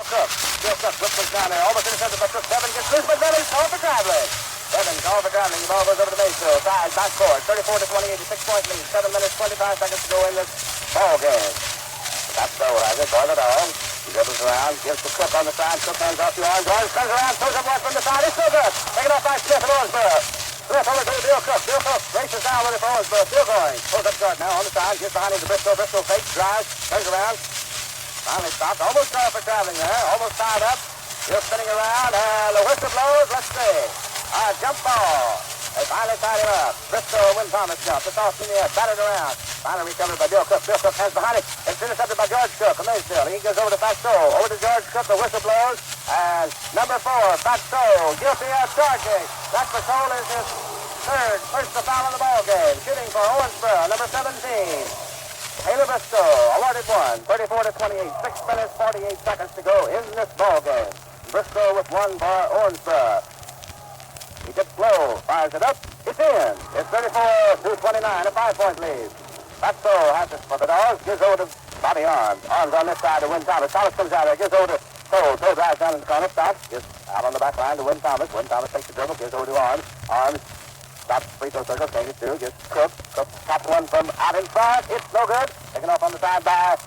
Cook. Bill Cook whips down there. Almost intercepted by Cook. Devin gets loose, but Devin's called for traveling. Devin called for traveling. The ball goes over to Maysville. Side, back forward. 34-28, 6-point lead. 7 minutes, 25 seconds to go in this ball game. That's so has it. Boy the dog. He dribbles around, gives to Cook on the side. Cook hands off to Orange. Orange comes around, throws up one from the side. It's so good. Taken off by Smith and Owensboro. Smith over to Bill Cook. Bill Cook races down with it for Owensboro. Still going. Pulls up short now on the side. Gets behind him to Bristol. Bristol fakes, drives, turns around. Finally stopped. Almost called for traveling there. Almost tied up. Still spinning around. And the whistle blows. Let's see. Jump ball. They finally tied him up. Bristol wins Thomas jump. It's off in the air. Battered around. Finally recovered by Bill Cook. Bill Cook hands behind it. It's intercepted by George Cook of Maysville. He goes over to Fatso. Over to George Cook. The whistle blows. And number 4, Fatso, guilty of charging. That patrol is his third personal foul in the ball game. Shooting for Owensboro, number 17. Taylor Bristol awarded 1. 34-28. 6 minutes, 48 seconds to go in this ball game. Bristol with 1 for Owensboro. He gets low, fires it up. It's in. It's 34-29, a 5-point lead. Fatso has it for the Dogs. Gives over to Bobby Arms. Arms on this side to Win Thomas. Thomas comes out there. Gives over to Toe. Toe drives down in the corner. Stops. Gives out on the back line to Win Thomas. Win Thomas takes the dribble. Gives over to Arms. Arms stops free throw circle. Changes to. Gives Cook. Cook taps one from out in front. It's no good. Taken off on the side by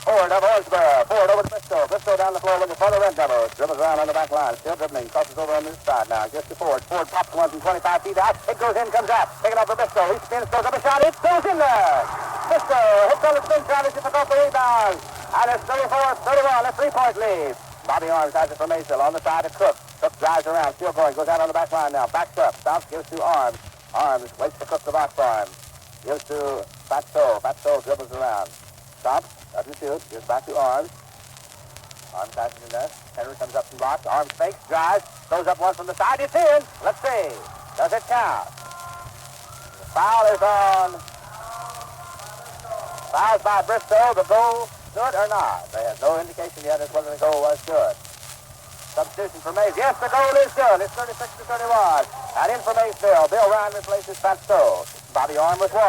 Ford of Owensboro. Ford over to Bristol. Bristol down the floor with the for the Red Devils. Dribbles around on the back line. Still dribbling. Crosses over on this side now. Gets to Ford. Ford pops one from 25 feet out. It goes in, comes out. Taken off for Bristol. He spins, throws up a shot. It goes in there. Bristol hits on the spin shot. It's just off the rebound. And it's 34-31, a 3-point lead. Bobby Arms has it for Maysville on the side of Cook. Cook drives around. Still going. Goes out on the back line now. Backs up. Stops. Gives to Arms. Arms waits to Cook the box for him. Gives to Fatso. Fatso dribbles around. Stops. Doesn't shoot. Gives back to Arms. Arms has it in there. Henry comes up and blocks. Arms fakes. Drives. Throws up one from the side. It's in. Let's see. Does it count? The foul is on. Fouls by Bristol. The goal good or not? They have no indication yet as whether the goal was good. Substitution for Mays. Yes, the goal is good. It's 36-31. And in for Maysville, Bill Ryan replaces Fatso. Bobby Arm with 1.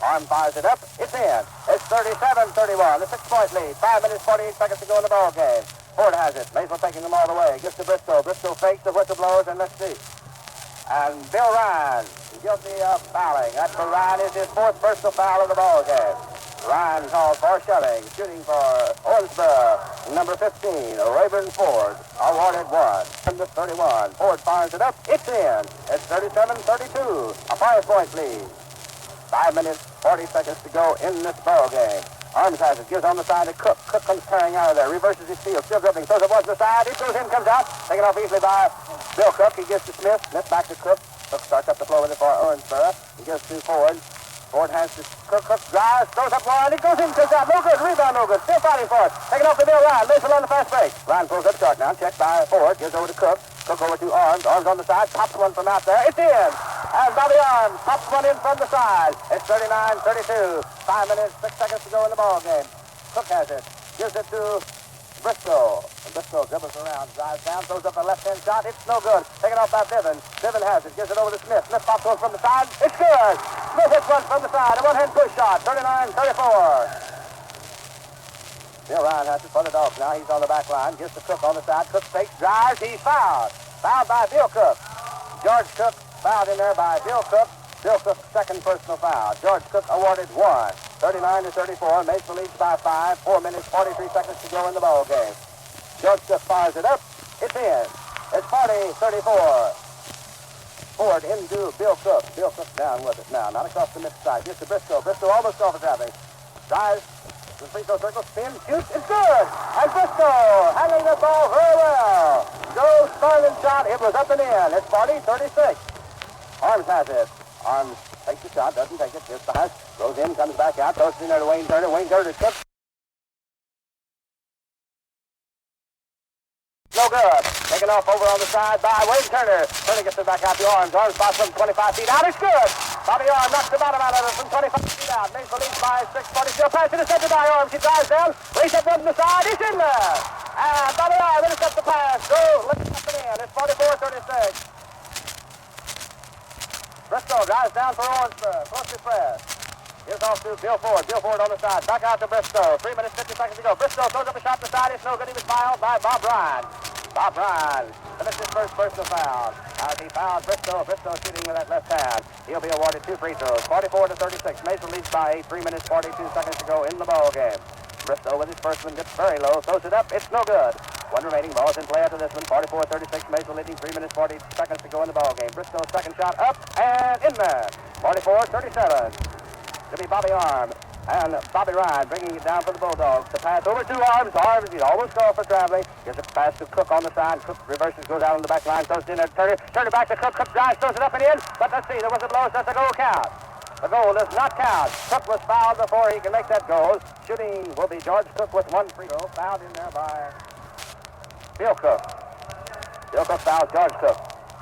Arm fires it up. It's in. It's 37-31. The 6-point lead. 5 minutes, 48 seconds to go in the ball game. Ford has it. Maysville taking them all the way. Gives to Bristol. Bristol fakes the whistle blows, and let's see. And Bill Ryan guilty of fouling. That for Ryan is his 4th personal foul of the ball game. Ryan called for shoving. Shooting for Owensboro. Number 15, Rayburn Ford. Awarded 1. From the 31. Ford fires it up. It's in. It's 37-32. A 5-point lead. 5 minutes, 40 seconds to go in this ball game. Arms has it. Gives on the side to Cook. Cook comes carrying out of there. Reverses his field. Still dribbling. Throws it once to the side. It goes in, comes out. Taken off easily by Bill Cook. He gives to Smith. Smith back to Cook. Cook starts up the floor with it for Owensboro. He gives to Ford. Ford has to Cook. Cook drives. Throws up one. It goes in, comes out. No good. Rebound, no good. Still fighting for it. Taken off to Bill Ryan. Maysville on the fast break. Ryan pulls up short now. Checked by Ford. Gives over to Cook. Cook over to Arms. Arms on the side. Pops one from out there. It's in. And Bobby Arms pops one in from the side. It's 39-32. 5 minutes, 6 seconds to go in the ball game. Cook has it. Gives it to Bristol. And Bristol dribbles around, drives down, throws up a left-hand shot. It's no good. Taken off by Bevan. Bevan has it. Gives it over to Smith. Smith pops one from the side. It's good. Smith hits one from the side. A one-hand push shot. 39-34. Bill Ryan has it for the Dogs now. He's on the back line. Gives to Cook on the side. Cook fakes, drives. He's fouled. Fouled by Bill Cook. George Cook fouled in there by Bill Cook. Bill Cook's 2nd personal foul. George Cook awarded 1. 39-34. Maysville leads by 5. 4 minutes, 43 seconds to go in the ball game. George Cook fires it up. It's in. It's 40-34. Ford into Bill Cook. Bill Cook down with it now. Not across the mid side. Gives to Bristol. Bristol almost off the traveling. Drives the free throw circle. Spins. Shoots. It's good. And Bristol handling the ball very well. Joe Starlin shot. It was up and in. It's 40-36. Arms has it. Arms takes the shot, doesn't take it, gets the hush, goes in, comes back out, throws it in there to Wayne Turner. Wayne Turner Cook. No good. Taken off over on the side by Wayne Turner. Turner gets it back out to Arms. Arms spots from 25 feet out. It's good. Bobby Arms knocks the bottom out of it from 25 feet out. Maysville leads by 6:40. Still pass intercepted by Arms. He drives down. Race up on the side. It's in there. And Bobby Arms intercepts the pass. Go. Let's up and in. It's 44-36. Bristol drives down for Owensboro. Closely pressed. Gives off to Bill Ford. Bill Ford on the side. Back out to Bristow. 3 minutes, 50 seconds to go. Bristow throws up a shot to the side. It's no good. He was fouled by Bob Ryan. Bob Ryan finished his first personal foul. As he fouled Bristow. Bristow shooting with that left hand. He'll be awarded 2 free throws. 44-36. Maysville leads by 8. 3 minutes, 42 seconds to go in the ball game. Bristow with his first one gets very low. Throws it up. It's no good. One remaining. Ball's in play after this one. 44-36. Maysville leading. 3 minutes, 40 seconds to go in the ball game. Bristow's second shot up and in there. 44-37. To be Bobby Arm and Bobby Ryan bringing it down for the Bulldogs. The pass over to Arms. Arms, he's almost called for traveling. Gives a pass to Cook on the side. Cook reverses, goes out on the back line, throws it in there. Turner back to Cook. Cook drives, throws it up and in. But let's see, there was a blow, so that's a goal count. The goal does not count. Cook was fouled before he can make that goal. Shooting will be George Cook with 1 free throw. Fouled in there by Bill Cook. Bill Cook fouls George Cook.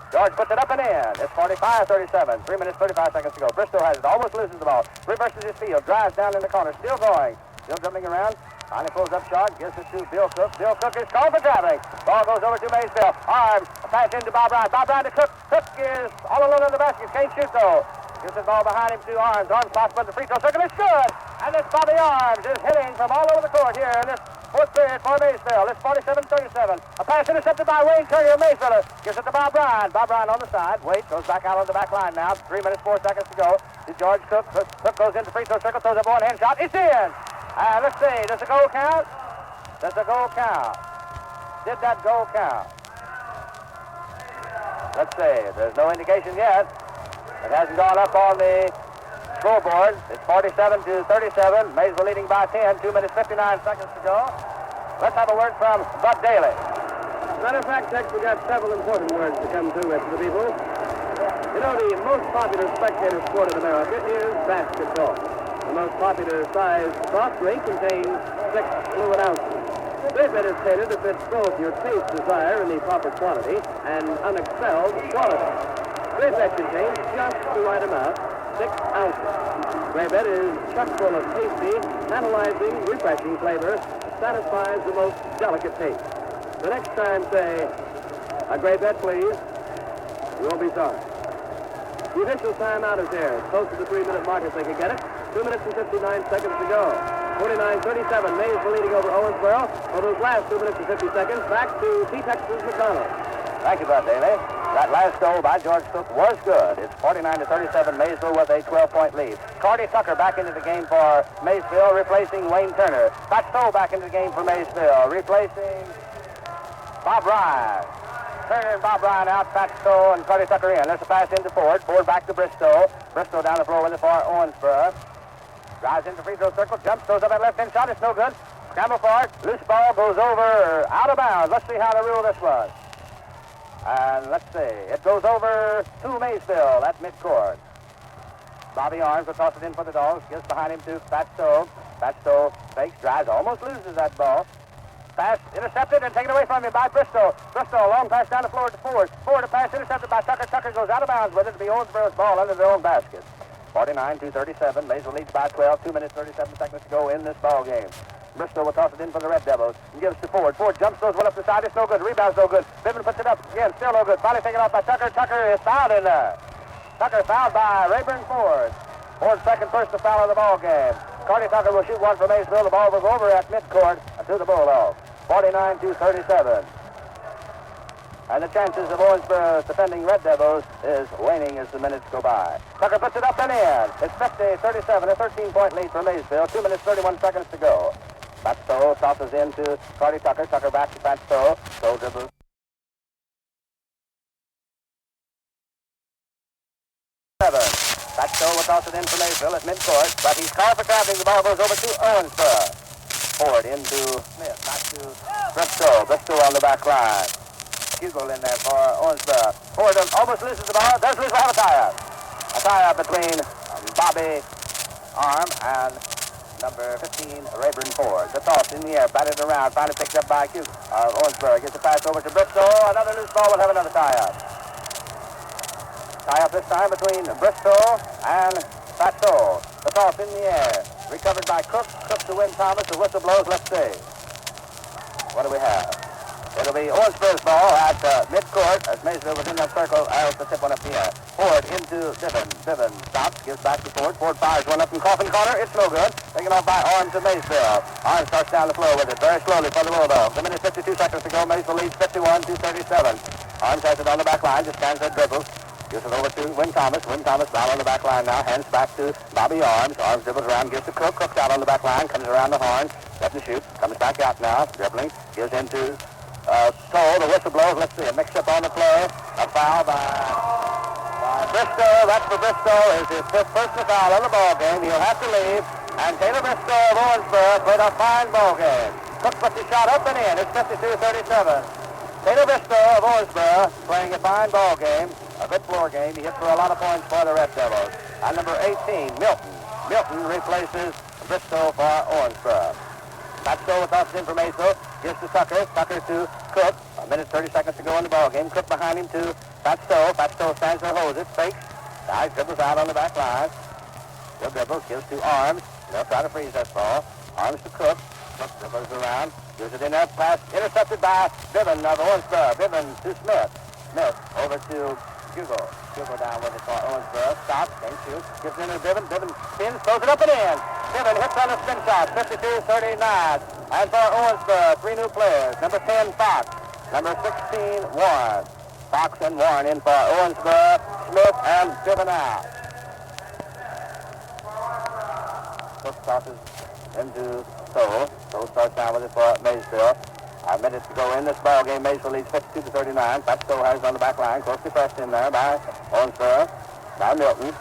George puts it up and in. It's 45-37. 3 minutes, 35 seconds to go. Bristow has it. Almost loses the ball. Reverses his field. Drives down in the corner. Still going. Still dribbling around. Finally pulls up short. Gives it to Bill Cook. Bill Cook is called for traveling. Ball goes over to Maysville. Arms. A pass into Bob Ryan. Bob Ryan to Cook. Cook is all alone in the basket. Can't shoot though. Gives the ball behind him to Arms. Arms pops by the free throw circle. It's good. And it's Bobby Arms is hitting from all over the court here in this fourth period for Maysville. It's 47-37. A pass intercepted by Wayne Curry of Maysville. Gives it to Bob Ryan. Bob Ryan on the side. Waits. Goes back out on the back line now. 3 minutes, 4 seconds to go. To George Cook. Cook goes into free throw circle. Throws a one-hand shot. It's in. Let's see. Does the goal count? Does the goal count? Did that goal count? Let's see. There's no indication yet. It hasn't gone up on the scoreboard. It's 47-37. Maysville leading by 10. 2 minutes, 59 seconds to go. Let's have a word from Bud Daly. Matter of fact, Tex, we got several important words to come through with the people. You know, the most popular spectator sport in America is basketball. The most popular size soft drink contains 6 fluid ounces. Great Bet is tailored to fit both your taste desire in the proper quantity and unexcelled quality. Great Bet contains just the right amount, 6 ounces. Great Bet is chock full of tasty, tantalizing, refreshing flavor that satisfies the most delicate taste. The next time, say, a Great Bet, please. You won't be sorry. The official timeout is here. It's close to the 3-minute mark if they can get it. 2 minutes and 59 seconds to go. 49-37. Maysville leading over Owensboro. For those last 2 minutes and 50 seconds, back to T-Texas McDonald. Thank you, Bud Daly. That last goal by George Cook was good. It's 49-37. Maysville with a 12-point lead. Cardi Tucker back into the game for Maysville, replacing Wayne Turner. Pat Stowe back into the game for Maysville, replacing Bob Ryan. Turner and Bob Ryan out, Pat Stowe and Cardi Tucker in. There's a pass into Ford. Ford back to Bristow. Bristow down the floor with it for Owensboro. Drives into free throw circle, jumps, throws up that left-hand shot. It's no good. Scramble for it. Loose ball goes over, out of bounds. Let's see how they rule this one. And let's see. It goes over to Maysville at midcourt. Bobby Arms will toss it in for the Dogs. Gives behind him to Pat Stowe. Pat Stowe fakes, drives, almost loses that ball. Pass intercepted and taken away from him by Bristow. Bristow, a long pass down the floor to Ford. Ford, a pass intercepted by Tucker. Tucker goes out of bounds with it to be Owensboro's ball under their own basket. 49-37. Maysville leads by 12. 2 minutes, 37 seconds to go in this ball game. Bristow will toss it in for the Red Devils and gives to Ford. Ford jumps, throws one up the side. It's no good. Rebound's no good. Piven puts it up again. Still no good. Finally taken off by Tucker. Tucker is fouled in there. Tucker fouled by Rayburn Ford. Ford's second personal foul of the ball game. Cardi Tucker will shoot one for Maysville. The ball was over at midcourt to the Bulldogs. 49-37. And the chances of Owensboro's defending Red Devils is waning as the minutes go by. Tucker puts it up and in. It's 50-37, a 13-point lead for Maysville. 2 minutes, 31 seconds to go. Pat Stowe tosses in to Cardi Tucker. Tucker back to Pat Stowe. Stowe dribbles. Pat Stowe will toss it in for Maysville at midcourt, but he's called for traveling. The ball goes over to Owensboro. Ford into Smith. Back to Bristow. Bristow on the back line. Hugel in there for Owensboro. Ford almost loses the ball. Does lose. We'll have a tie-up. A tie-up between Bobby Arm and number 15, Rayburn Ford. The toss in the air, batted around, finally picked up by Owensboro. Gets the pass over to Bristow. Another loose ball. Will have another tie-up. Tie-up this time between Bristow and Pat Stowe. The toss in the air. Recovered by Cook. Cook to Win Thomas. The whistle blows. Let's see. What do we have? It It'll be Owensboro's ball at mid-court as Maysville was in that circle. Arrows the tip one up here. Ford into Biven. Biven stops, gives back to Ford. Ford fires one up from Coffin corner. It's no good. Taken off by Arms of Maysville. Arms starts down the floor with it very slowly for the Bulldogs. A minute 52 seconds to go. Maysville leads 51-37. Arms has it on the back line. Just stands there, dribbles. Gives it over to Win Thomas. Win Thomas down on the back line now. Hands back to Bobby Arms. Arms dribbles around, gives to Cook. Cook's out on the back line. Comes around the horn. Doesn't shoot. Comes back out now. Dribbling. Gives into Stoll. The whistle blows. Let's see. A mix-up on the play. A foul by Bristow. That's for Bristow. Is his fifth personal foul on the ball game. He'll have to leave. And Taylor Bristow of Owensboro played a fine ball game. Cook puts the shot up and in. It's 52-37. Taylor Bristow of Owensboro playing a fine ball game. A good floor game. He hit for a lot of points for the Red Devils. And number 18, Milton. Milton replaces Bristow for Owensboro. Pat Stowe with us in for Maysville. Gives to Tucker. Tucker to Cook. A minute 30 seconds to go in the ball game. Cook behind him to Pat Stowe. Pat Stowe stands there, holds it, fakes. Dives, dribbles out on the back line. Still dribbles, gives to Arms. They'll try to freeze that ball. Arms to Cook. Cook dribbles around. Gives it in there. Pass intercepted by Biven of Owensboro. Biven to Smith. Smith over to Hugo. Hugo down with it for Owensboro. Stops, can't shoot. Gives it in to Biven. Biven spins, throws it up and in. Biven hits on a spin shot. 52-39. And for Owensboro, three new players. Number 10, Fox. Number 16, Warren. Fox and Warren in for Owensboro. Smith and Biven out. Cook tosses into Stowe. Stowe starts down with it for Maysville. A minute to go in this ball game. Maysville leads 52-39. Pat Stowe has it on the back line. Closely pressed in there by Owensboro. By Milton.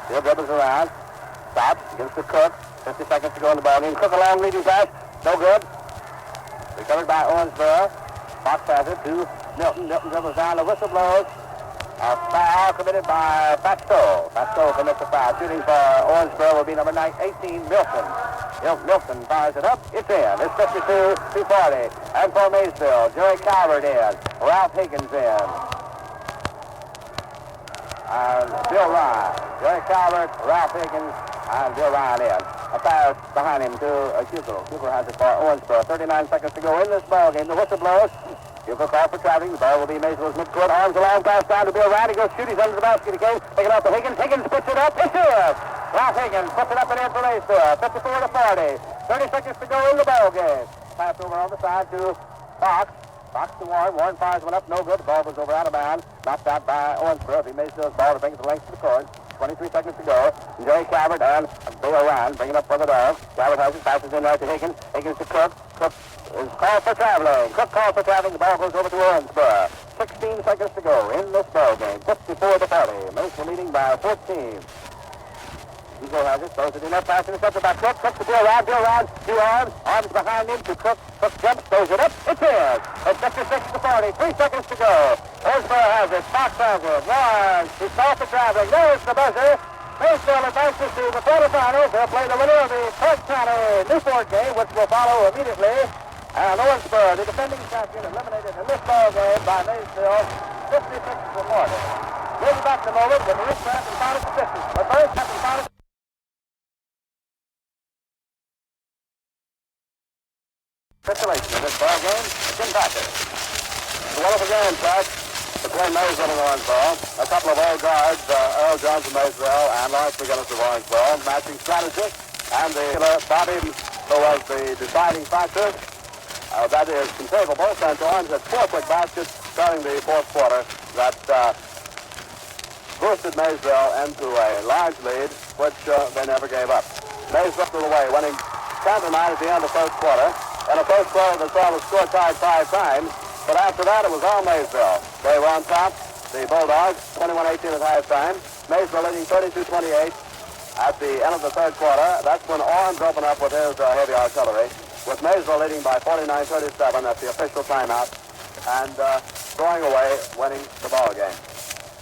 Still dribbles around. Stops. Gives to Cook. 50 seconds to go in the ball game. Cook a long leading pass. No good. Recovered by Owensboro. Fox has it to Milton. Milton dribbles down. The whistle blows. A foul committed by Pat Stowe. Pat Stowe commits a foul. Shooting for Owensboro will be number 18, Milton. Milton fires it up. It's in. It's 52-40. And for Maysville, Jerry Calvert in. Ralph Higgins in. And Bill Ryan. Jerry Calvert, Ralph Higgins, and Bill Ryan in. A pass behind him to Hugo. Hugo has it for Owensboro. 39 seconds to go in this ball game. The whistle blows. Hugo called for traveling. The ball will be Maysville's midcourt. Arms a long pass down to Bill Ryan. He goes shoot. He's under the basket again. Take it out to Higgins. Higgins puts it up. It's good. Ralph Higgins puts it up and in for Maysville. 54-40. 30 seconds to go in the ball game. Pass over on the side to Fox. Fox to Warren. Warren fires one up. No good. The ball was over out of bounds. Knocked out by Owensboro. He Maysville's ball to bring it the length of the court. 23 seconds to go. Jerry Calvert and Bill Ryan bring it up for the Dogs. Calvert has it. Passes in there to Higgins. Higgins to Cook. Cook is called for traveling. Cook called for traveling. The ball goes over to Owensboro. 16 seconds to go in this ball game. 54-40. Maysville leading by 14. Hugo has it. Throws it in there. Pass intercepted by Cook. Cook to Bill Ryan. Bill Ryan to Arms. Arms behind him to Cook. Cook jumps. Throws it up. It's in. It's 56-40. 3 seconds to go. Owensboro has it. Fox has it. Warren. He's called for traveling. There's the buzzer. Maysville advances to the quarterfinals. They'll play the winner of the Clark County Newport game, which will follow immediately. And Owensboro, the defending champion, eliminated in this ball game by Maysville, 56-40. We'll be back in a moment with the Rick and final statistics. But first, Captain Final. Capitulation of this ball game, Jim Thacker. It's a wonderful game, Chuck. Between Maysville and Owensboro, a couple of old guards, Earl Jones of Maysville and Lawrence McGinnis of Owensboro, matching strategy, and the Bobby, who was the deciding factor. That is conceivable, since Orange had 4 quick baskets during the fourth quarter that boosted Maysville into a large lead, which they never gave up. Maysville threw away, winning 10-9 at the end of the first quarter. In the first quarter, the saw was score tied 5 times. But after that, it was all Maysville. They were on top. The Bulldogs, 21-18 at halftime. Maysville leading 32-28 at the end of the third quarter. That's when Orange opened up with his heavy artillery, with Maysville leading by 49-37 at the official timeout, and going away, winning the ball game.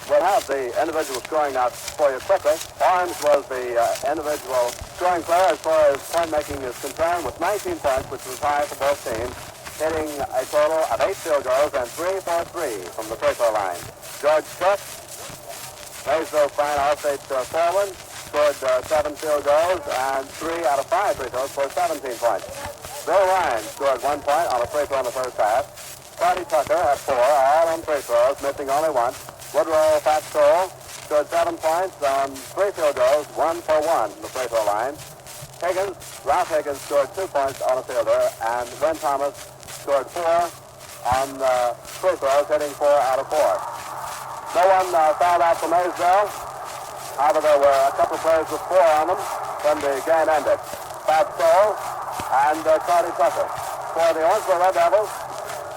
We'll have the individual scoring now for you quickly. Orange was the individual scoring player as far as point making is concerned, with 19 points, which was high for both teams, hitting a total of 8 field goals and 3 for 3 from the free throw line. George Cook, Maysville fine All-State forward, scored 7 field goals and 3 out of 5 free throws for 17 points. Bill Ryan scored 1 point on a free throw in the first half. Carty Tucker had 4, all on free throws, missing only once. Woodrow Fatso scored 7 points on 3 field goals, 1 for 1 from the free throw line. Ralph Higgins scored 2 points on a fielder, and Glenn Thomas scored 4 on free throws, hitting 4 out of 4. No one fouled out for Maysville. However, there were a couple of players with 4 on them when the game ended. Fatso and Carty Tucker. For the Owensboro Red Devils,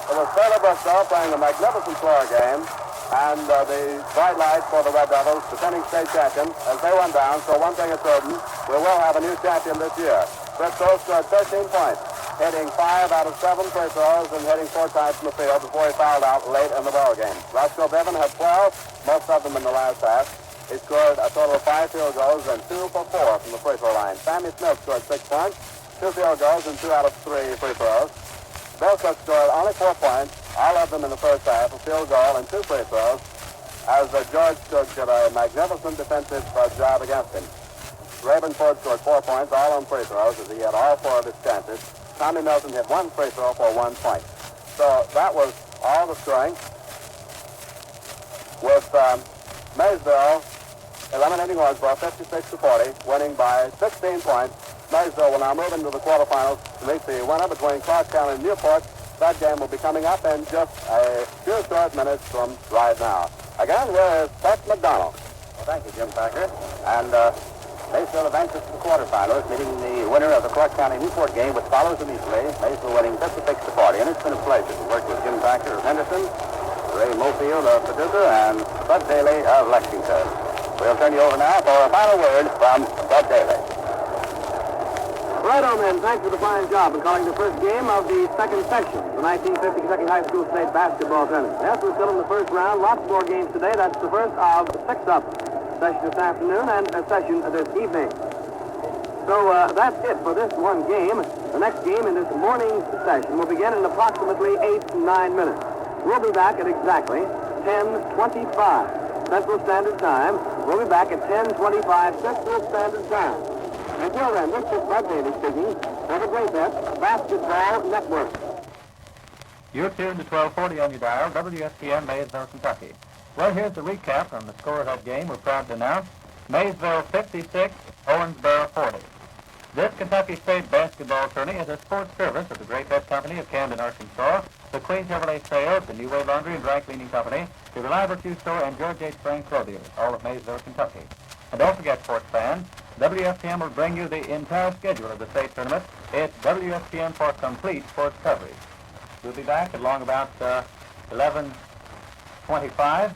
it was Taylor Bristow playing a magnificent floor game, and the bright light for the Red Devils, defending state champion, as they went down. So one thing is certain, we will have a new champion this year. Bristow scored 13 points, hitting 5 out of 7 free throws and hitting 4 times from the field before he fouled out late in the ball game. Roscoe Bevan had 12, most of them in the last half. He scored a total of 5 field goals and 2 for 4 from the free throw line. Sammy Smith scored 6 points, 2 field goals and 2 out of 3 free throws. Bill Cook scored only 4 points, all of them in the first half, a field goal and 2 free throws, as George Cook did a magnificent defensive job against him. Ravenford scored 4 points, all on free throws, as he had all 4 of his chances. Tommy Milton hit 1 free throw for 1 point. So that was all the scoring, with Maysville eliminating Owensboro 56-40, winning by 16 points. Maysville will now move into the quarterfinals to meet the winner between Clark County and Newport. That game will be coming up in just a few short minutes from right now. Again, here is Pat McDonald. Well, thank you, Jim Thacker. And Maysville advances to the quarterfinals, meeting the winner of the Clark County Newport game, which follows immediately. Maysville winning 56-40. And it's been a pleasure to work with Jim Thacker of Henderson, Ray Mofield of Paducah, and Bud Daly of Lexington. We'll turn you over now for a final word from Bud Daly. Right on, then. Thanks for the fine job in calling the first game of the second section, the 1950 Kentucky High School State Basketball Tournament. Yes, we're still in the first round. Lots more games today. That's the first of 6 up. Session this afternoon and a session this evening. So that's it for this one game. The next game in this morning's session will begin in approximately 8 to 9 minutes. We'll be back at exactly 10:25 Central Standard Time. We'll be back at 10:25 Central Standard Time. Until then, this is Bud Daly speaking for the Great Best Basketball Network. You're tuned to 1240 on your dial, WFTM, Maysville, Kentucky. Well, here's the recap from the score of that game. We're proud to announce Maysville 56, Owensboro 40. This Kentucky State basketball tourney is a sports service of the Great Best Company of Camden, Arkansas, the Queen Chevrolet Sales, the New Wave Laundry and Dry Cleaning Company, the Reliable Shoe Store, and George H. Frank Clothiers, all of Maysville, Kentucky. And don't forget, sports fans, WFTM will bring you the entire schedule of the state tournament. It's WFTM for complete sports coverage. We'll be back at long about 11:25.